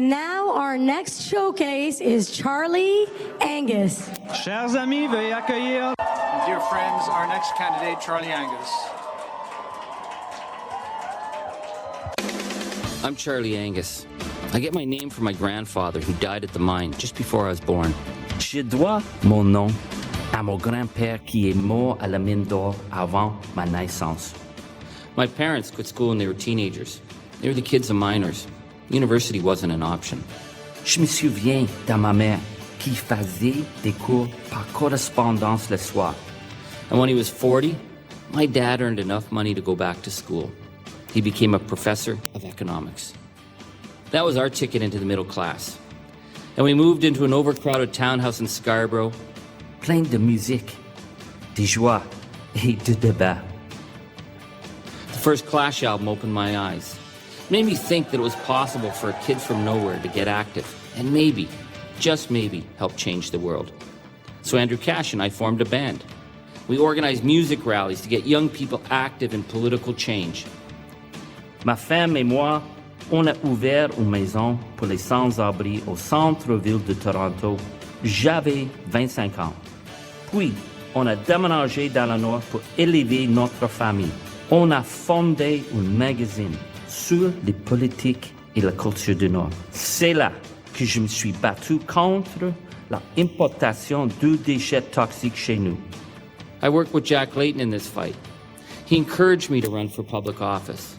And now our next showcase is Charlie Angus. Chers amis, veuillez accueillir. Dear friends, our next candidate, Charlie Angus. I'm Charlie Angus. I get my name from my grandfather who died at the mine just before I was born. Je dois mon nom à mon grand-père qui est mort à la mine d'or avant ma naissance. My parents quit school when they were teenagers. They were the kids of miners. University wasn't an option. Je me souviens de ma mère qui faisait des cours par correspondance le soir. And when he was 40, my dad earned enough money to go back to school. He became a professor of economics. That was our ticket into the middle class. And we moved into an overcrowded townhouse in Scarborough, plein de musique, de joie et de débat. The first Clash album opened my eyes. It made me think that it was possible for a kid from nowhere to get active and maybe, just maybe, help change the world. So Andrew Cash and I formed a band. We organized music rallies to get young people active in political change. Ma femme et moi, on a ouvert une maison pour les sans-abri au centre-ville de Toronto. J'avais 25 ans. Puis, on a déménagé dans le Nord pour élever notre famille. On a fondé un magazine sur les politiques et la culture du Nord. C'est là que je me suis battu contre l'importation de déchets toxiques chez nous. I worked with Jack Layton in this fight. He encouraged me to run for public office.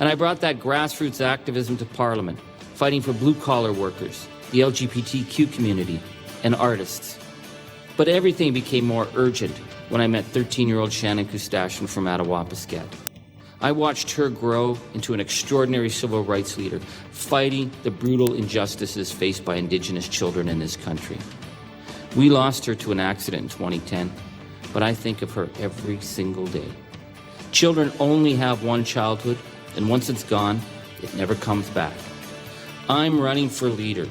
And I brought that grassroots activism to Parliament, fighting for blue-collar workers, the LGBTQ community, and artists. But everything became more urgent when I met 13-year-old Shannon Kustasian from Attawapiskat. I watched her grow into an extraordinary civil rights leader, fighting the brutal injustices faced by Indigenous children in this country. We lost her to an accident in 2010, but I think of her every single day. Children only have one childhood, and once it's gone, it never comes back. I'm running for leader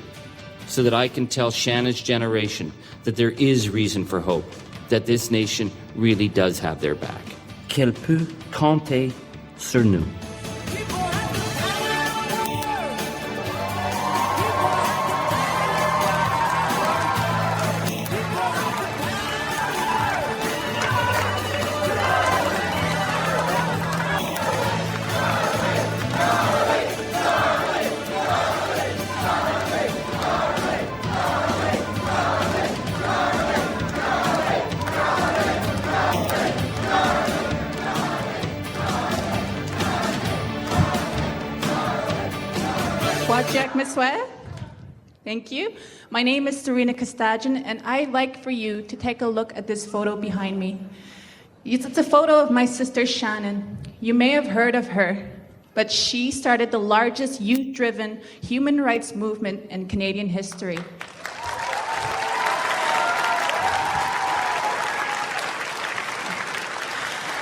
so that I can tell Shannon's generation that there is reason for hope, that this nation really does have their back. Qu'elle peut compter sur nous. Jack Misway. Thank you. My name is Serena Kustasian, and I'd like for you to take a look at this photo behind me. It's a photo of my sister Shannon. You may have heard of her, but she started the largest youth-driven human rights movement in Canadian history.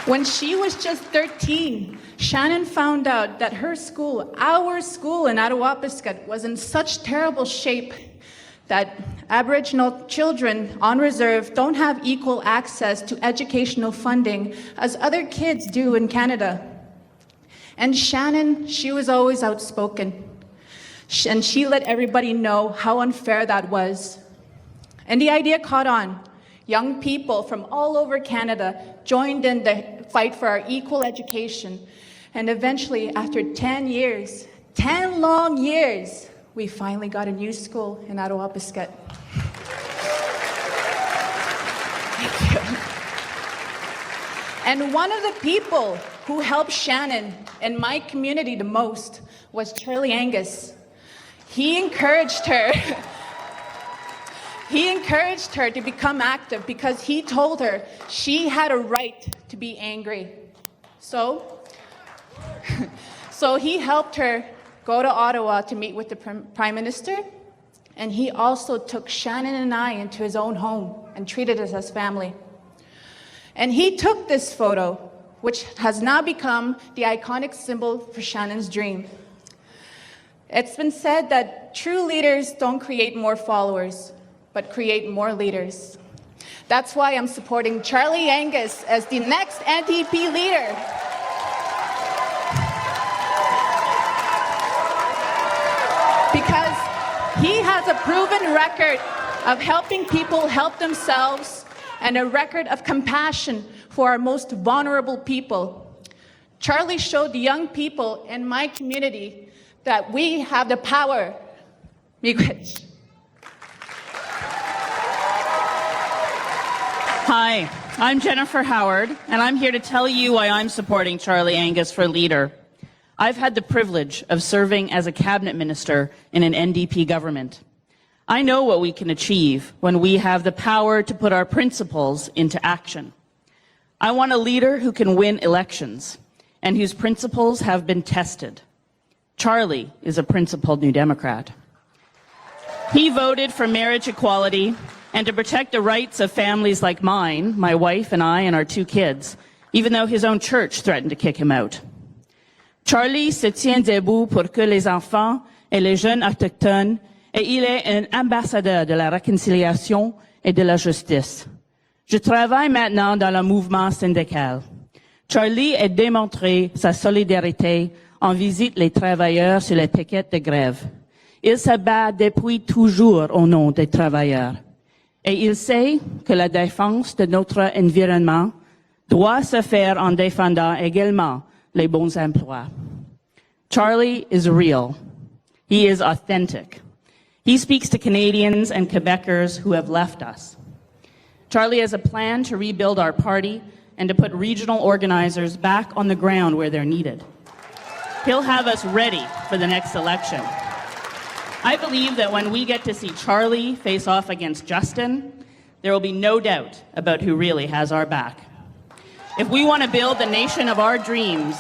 When she was just 13, Shannon found out that her school, our school in Attawapiskat, was in such terrible shape that Aboriginal children on reserve don't have equal access to educational funding as other kids do in Canada. And Shannon, she was always outspoken. And she let everybody know how unfair that was. And the idea caught on. Young people from all over Canada joined in the fight for our equal education. And eventually, after 10 years, 10 long years, we finally got a new school in Attawapiskat. Thank you. And one of the people who helped Shannon and my community the most was Charlie Angus. He encouraged her. He encouraged her to become active because he told her she had a right to be angry. So he helped her go to Ottawa to meet with the Prime Minister, and he also took Shannon and I into his own home and treated us as family. And he took this photo, which has now become the iconic symbol for Shannon's dream. It's been said that true leaders don't create more followers, but create more leaders. That's why I'm supporting Charlie Angus as the next NDP leader. Because He has a proven record of helping people help themselves and a record of compassion for our most vulnerable people. Charlie showed young people in my community that we have the power. Hi, I'm Jennifer Howard, and I'm here to tell you why I'm supporting Charlie Angus for leader. I've had the privilege of serving as a cabinet minister in an NDP government. I know what we can achieve when we have the power to put our principles into action. I want a leader who can win elections and whose principles have been tested. Charlie is a principled New Democrat. He voted for marriage equality and to protect the rights of families like mine, my wife and I and our 2 kids, even though his own church threatened to kick him out. Charlie se tient debout pour que les enfants et les jeunes autochtones, et il est un ambassadeur de la réconciliation et de la justice. Je travaille maintenant dans le mouvement syndical. Charlie a démontré sa solidarité en visite les travailleurs sur les piquettes de grève. Il se bat depuis toujours au nom des travailleurs. Et il sait que la défense de notre environnement doit se faire en défendant également les bons emplois. Charlie is real. He is authentic. He speaks to Canadians and Quebecers who have left us. Charlie has a plan to rebuild our party and to put regional organizers back on the ground where they're needed. He'll have us ready for the next election. I believe that when we get to see Charlie face off against Justin, there will be no doubt about who really has our back. If we want to build the nation of our dreams,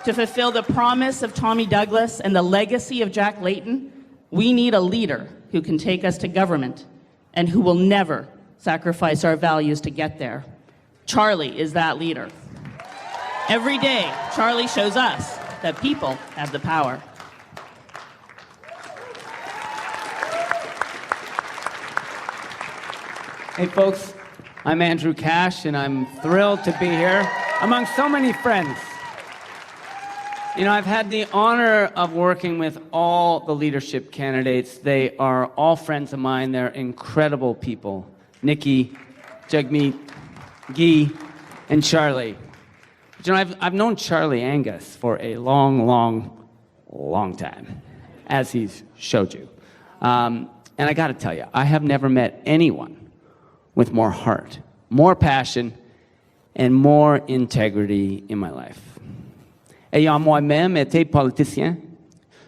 to fulfill the promise of Tommy Douglas and the legacy of Jack Layton, we need a leader who can take us to government and who will never sacrifice our values to get there. Charlie is that leader. Every day, Charlie shows us that people have the power. Hey folks, I'm Andrew Cash and I'm thrilled to be here among so many friends. You know, I've had the honor of working with all the leadership candidates. They are all friends of mine. They're incredible people. Nikki, Jagmeet, Guy, and Charlie. But, you know, I've known Charlie Angus for a long time, as he's showed you. And I got to tell you, I have never met anyone with more heart, more passion, and more integrity in my life. Ayant moi-même été politicien,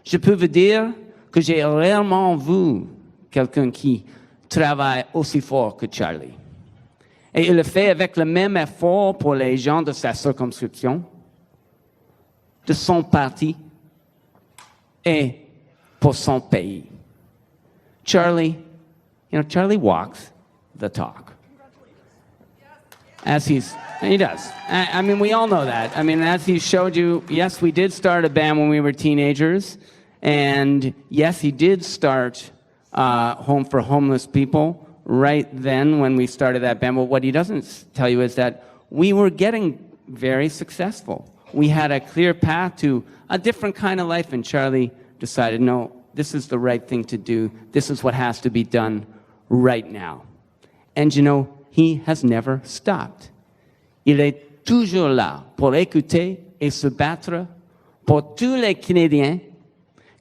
je peux vous dire que j'ai rarement vu quelqu'un qui travaille aussi fort que Charlie. Et il le fait avec le même effort pour les gens de sa circonscription, de son parti et pour son pays. Charlie, you know, Charlie walks the talk. As he does. I mean, we all know that. I mean, as he showed you, yes, we did start a band when we were teenagers. And yes, he did start Home for Homeless People right then when we started that band. But what he doesn't tell you is that we were getting very successful. We had a clear path to a different kind of life. And Charlie decided, no, this is the right thing to do. This is what has to be done right now. And you know, he has never stopped. Il est toujours là pour écouter et se battre pour tous les Canadiens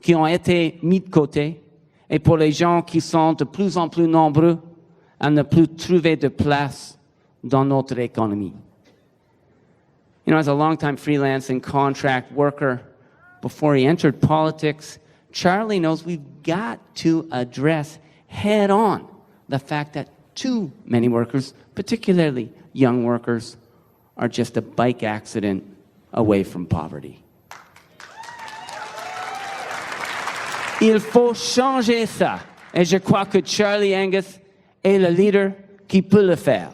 qui ont été mis de côté et pour les gens qui sont de plus en plus nombreux à ne plus trouver de place dans notre économie. You know, as a longtime freelance and contract worker, before he entered politics, Charlie knows we've got to address head on the fact that too many workers, particularly young workers, are just a bike accident away from poverty. Il faut changer ça. Et je crois que Charlie Angus est le leader qui peut le faire.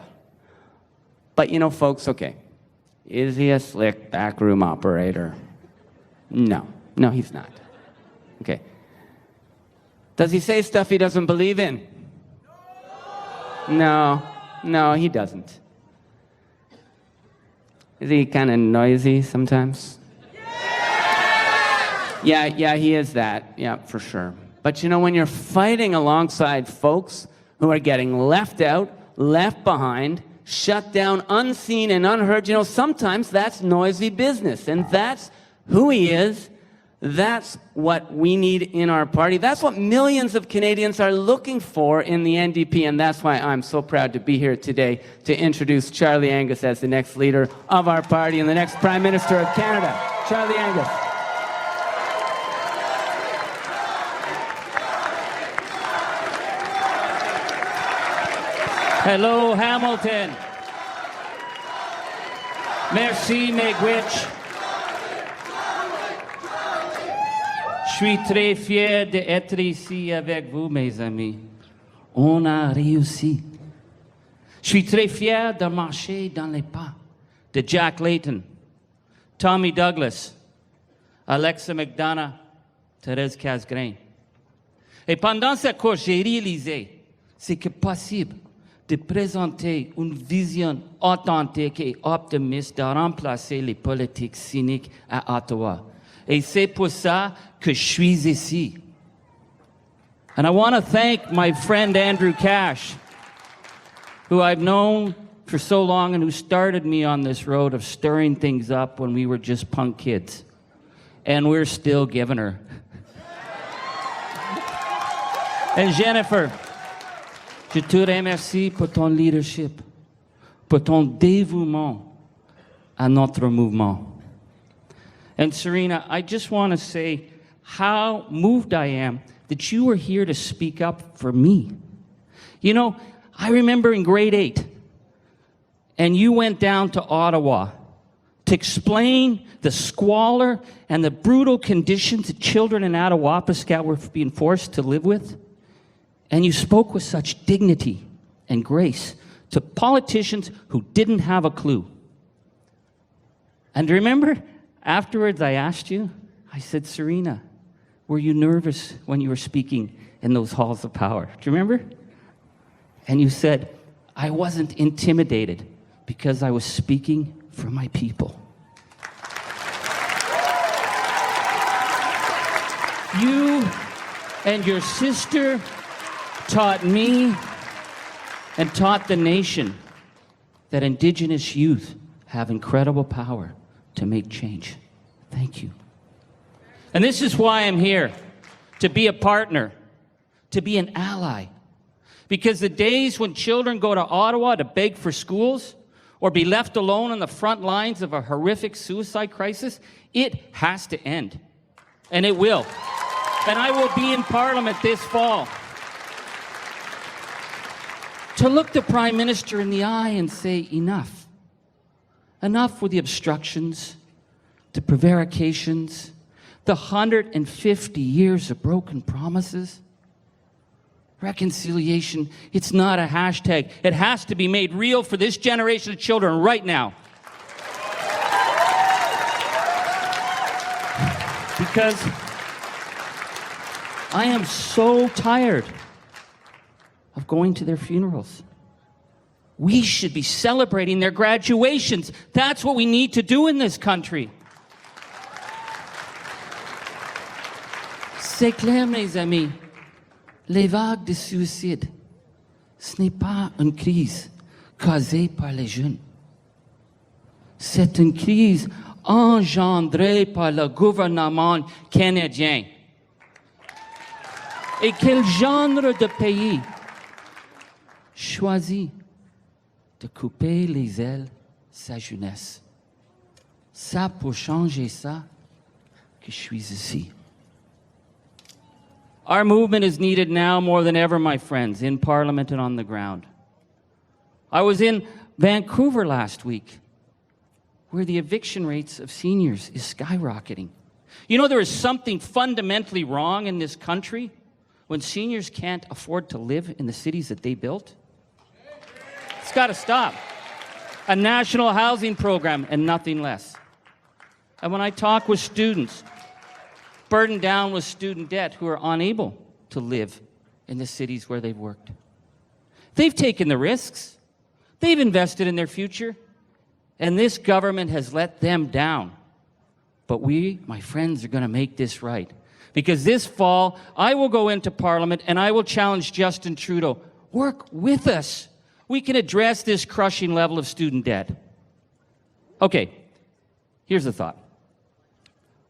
But you know, folks, okay, is he a slick backroom operator? No, he's not. Okay. Does he say stuff he doesn't believe in? No, he doesn't. Is he kind of noisy sometimes? Yeah, he is that. Yeah, for sure. But you know, when you're fighting alongside folks who are getting left out, left behind, shut down, unseen and unheard, you know, sometimes that's noisy business. And that's who he is. That's what we need in our party. That's what millions of Canadians are looking for in the NDP. And that's why I'm so proud to be here today to introduce Charlie Angus as the next leader of our party and the next Prime Minister of Canada. Charlie Angus. Hello, Hamilton. Merci, Megwitch. Je suis très fier d'être ici avec vous, mes amis. On a réussi. Je suis très fier de marcher dans les pas de Jack Layton, Tommy Douglas, Alexa McDonough, Thérèse Casgrain. Et pendant ce cours, j'ai réalisé c'est que possible de présenter une vision authentique et optimiste de remplacer les politiques cyniques à Ottawa. Et c'est pour ça que je suis ici. And I want to thank my friend Andrew Cash, who I've known for so long and who started me on this road of stirring things up when we were just punk kids. And we're still giving her. And Jennifer, je te remercie pour ton leadership, pour ton dévouement à notre mouvement. And Serena, I just want to say how moved I am that you were here to speak up for me. You know, I remember in grade 8, and you went down to Ottawa to explain the squalor and the brutal conditions that children in Attawapiskat were being forced to live with. And you spoke with such dignity and grace to politicians who didn't have a clue. And remember, afterwards I asked you, I said, Serena, were you nervous when you were speaking in those halls of power? Do you remember? And you said, I wasn't intimidated because I was speaking for my people. You and your sister taught me and taught the nation that Indigenous youth have incredible power to make change. Thank you. And this is why I'm here, to be a partner, to be an ally. Because the days when children go to Ottawa to beg for schools or be left alone on the front lines of a horrific suicide crisis, it has to end. And it will. And I will be in Parliament this fall to look the Prime Minister in the eye and say, enough. Enough with the obstructions, the prevarications, the 150 years of broken promises. Reconciliation, it's not a hashtag. It has to be made real for this generation of children right now. Because I am so tired of going to their funerals. We should be celebrating their graduations. That's what we need to do in this country. C'est clair, mes amis. Les vagues de suicide, ce n'est pas une crise causée par les jeunes. C'est une crise engendrée par le gouvernement canadien. Et quel genre de pays choisit de couper les ailes sa jeunesse? Ça, pour changer ça, que je suis ici. Our movement is needed now more than ever, my friends, in Parliament and on the ground. I was in Vancouver last week, where the eviction rates of seniors is skyrocketing. You know, there is something fundamentally wrong in this country when seniors can't afford to live in the cities that they built. It's got to stop. A national housing program and nothing less. And when I talk with students burdened down with student debt who are unable to live in the cities where they've worked, they've taken the risks. They've invested in their future. And this government has let them down. But we, my friends, are going to make this right. Because this fall, I will go into Parliament and I will challenge Justin Trudeau. Work with us. We can address this crushing level of student debt. Okay, here's the thought.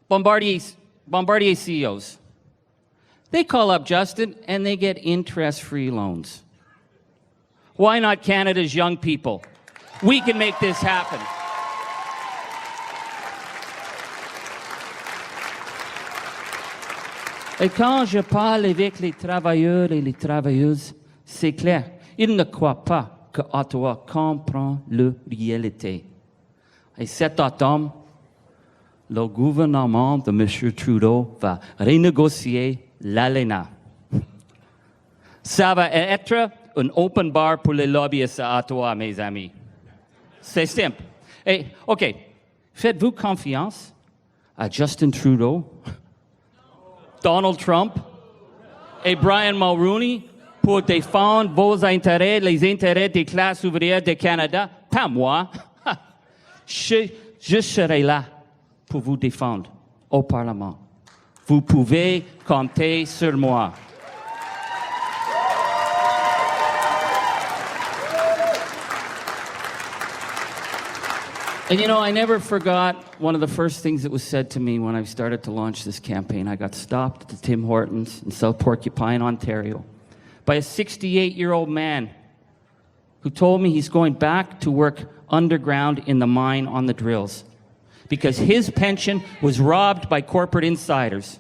Bombardier CEOs, they call up Justin and they get interest-free loans. Why not Canada's young people? We can make this happen. Et quand je parle avec les travailleurs et les travailleuses, c'est clair, ils ne croient pas que Ottawa comprend la réalité. Et cet automne, le gouvernement de M. Trudeau va renégocier l'ALENA. Ça va être un open bar pour les lobbyistes à Ottawa, mes amis. C'est simple. Et, OK, faites-vous confiance à Justin Trudeau, Donald Trump et Brian Mulroney pour défendre vos intérêts, les intérêts des classes ouvrières du Canada? Pas moi. Je serai là pour vous défendre au Parlement. Vous pouvez compter sur moi. And you know, I never forgot one of the first things that was said to me when I started to launch this campaign. I got stopped at the Tim Hortons in South Porcupine, Ontario, by a 68-year-old man who told me he's going back to work underground in the mine on the drills because his pension was robbed by corporate insiders.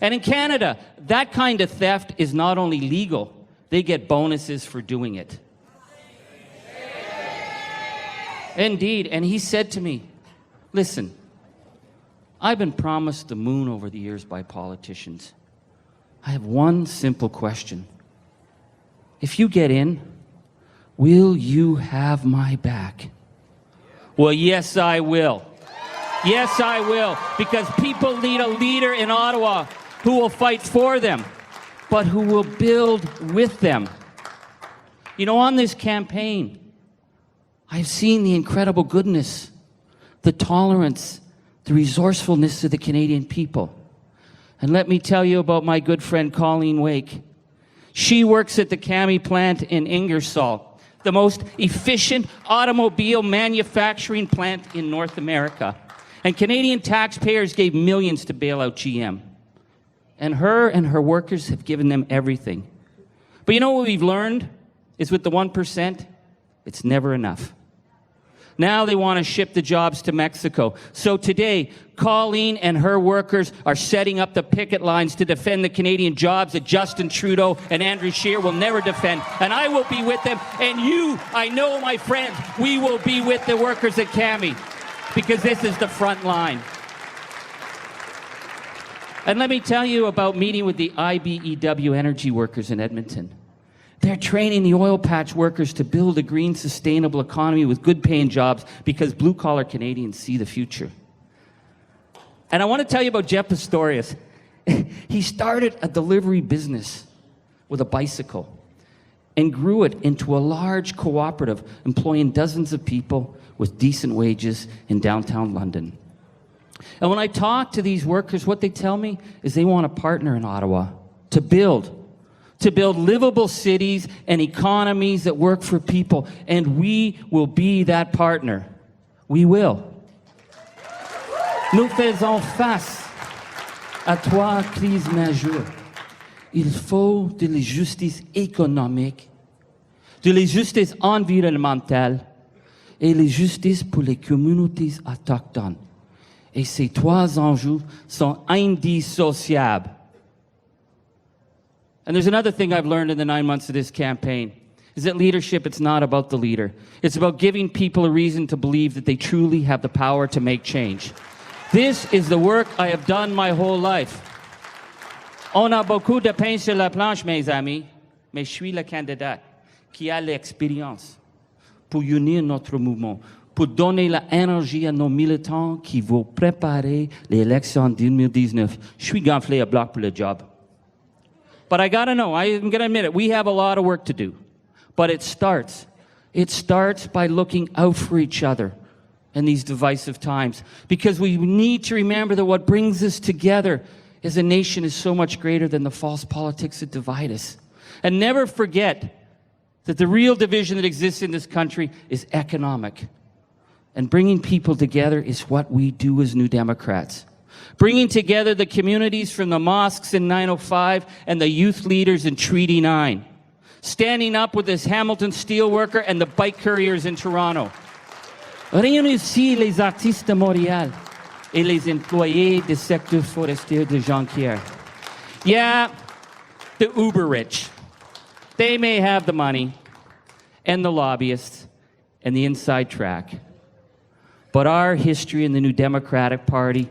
And in Canada, that kind of theft is not only legal, they get bonuses for doing it. Indeed, and he said to me, listen, I've been promised the moon over the years by politicians. I have one simple question. If you get in, will you have my back? Well, yes, I will. Yes, I will, because people need a leader in Ottawa who will fight for them, but who will build with them. You know, on this campaign, I've seen the incredible goodness, the tolerance, the resourcefulness of the Canadian people. And let me tell you about my good friend Colleen Wake. She works at the Cami plant in Ingersoll, the most efficient automobile manufacturing plant in North America. And Canadian taxpayers gave millions to bail out GM. And her workers have given them everything. But you know what we've learned is with the 1%, it's never enough. Now they want to ship the jobs to Mexico. So today, Colleen and her workers are setting up the picket lines to defend the Canadian jobs that Justin Trudeau and Andrew Scheer will never defend. And I will be with them. And you, I know, my friends, we will be with the workers at Cami because this is the front line. And let me tell you about meeting with the IBEW energy workers in Edmonton. They're training the oil patch workers to build a green, sustainable economy with good-paying jobs because blue-collar Canadians see the future. And I want to tell you about Jeff Pistorius. He started a delivery business with a bicycle and grew it into a large cooperative employing dozens of people with decent wages in downtown London. And when I talk to these workers, what they tell me is they want a partner in Ottawa to build livable cities and economies that work for people, and we will be that partner. We will. Nous faisons face à trois crises majeures. Il faut de la justice économique, de la justice environnementale et la justice pour les communautés autochtones. Et ces trois enjeux sont indissociables. And there's another thing I've learned in the 9 months of this campaign, is that leadership, it's not about the leader. It's about giving people a reason to believe that they truly have the power to make change. This is the work I have done my whole life. On a beaucoup de pain sur la planche, mes amis, mais je suis le candidat qui a l'expérience pour unir notre mouvement, pour donner l'énergie à nos militants qui vont préparer l'élection 2019. Je suis gonflé à bloc pour le job. But I gotta know, I'm gonna admit it, we have a lot of work to do. But it starts by looking out for each other in these divisive times. Because we need to remember that what brings us together as a nation is so much greater than the false politics that divide us. And never forget that the real division that exists in this country is economic. And bringing people together is what we do as New Democrats. Bringing together the communities from the mosques in 905 and the youth leaders in Treaty 9. Standing up with this Hamilton steelworker and the bike couriers in Toronto. Réunir les artistes de Montréal et les employés du secteur forestier de Jonquière. Yeah, the uber rich. They may have the money and the lobbyists and the inside track. But our history in the New Democratic Party,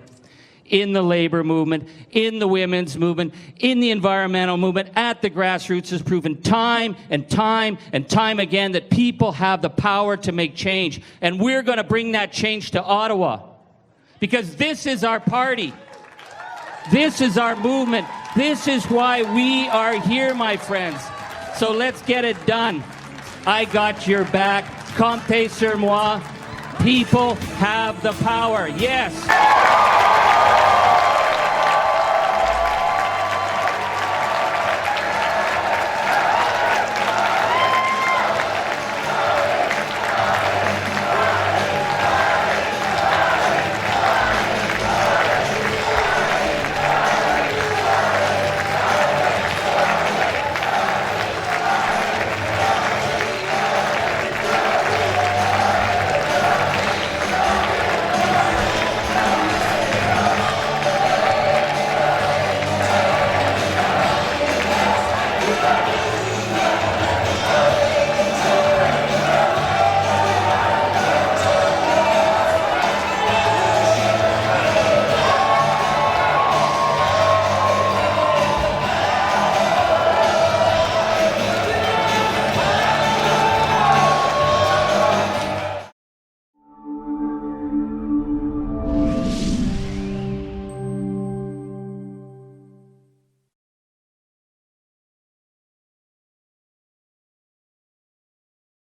in the labor movement, in the women's movement, in the environmental movement, at the grassroots has proven time and time and time again that people have the power to make change. And we're going to bring that change to Ottawa. Because this is our party. This is our movement. This is why we are here, my friends. So let's get it done. I got your back. Comptez sur moi. People have the power. Yes.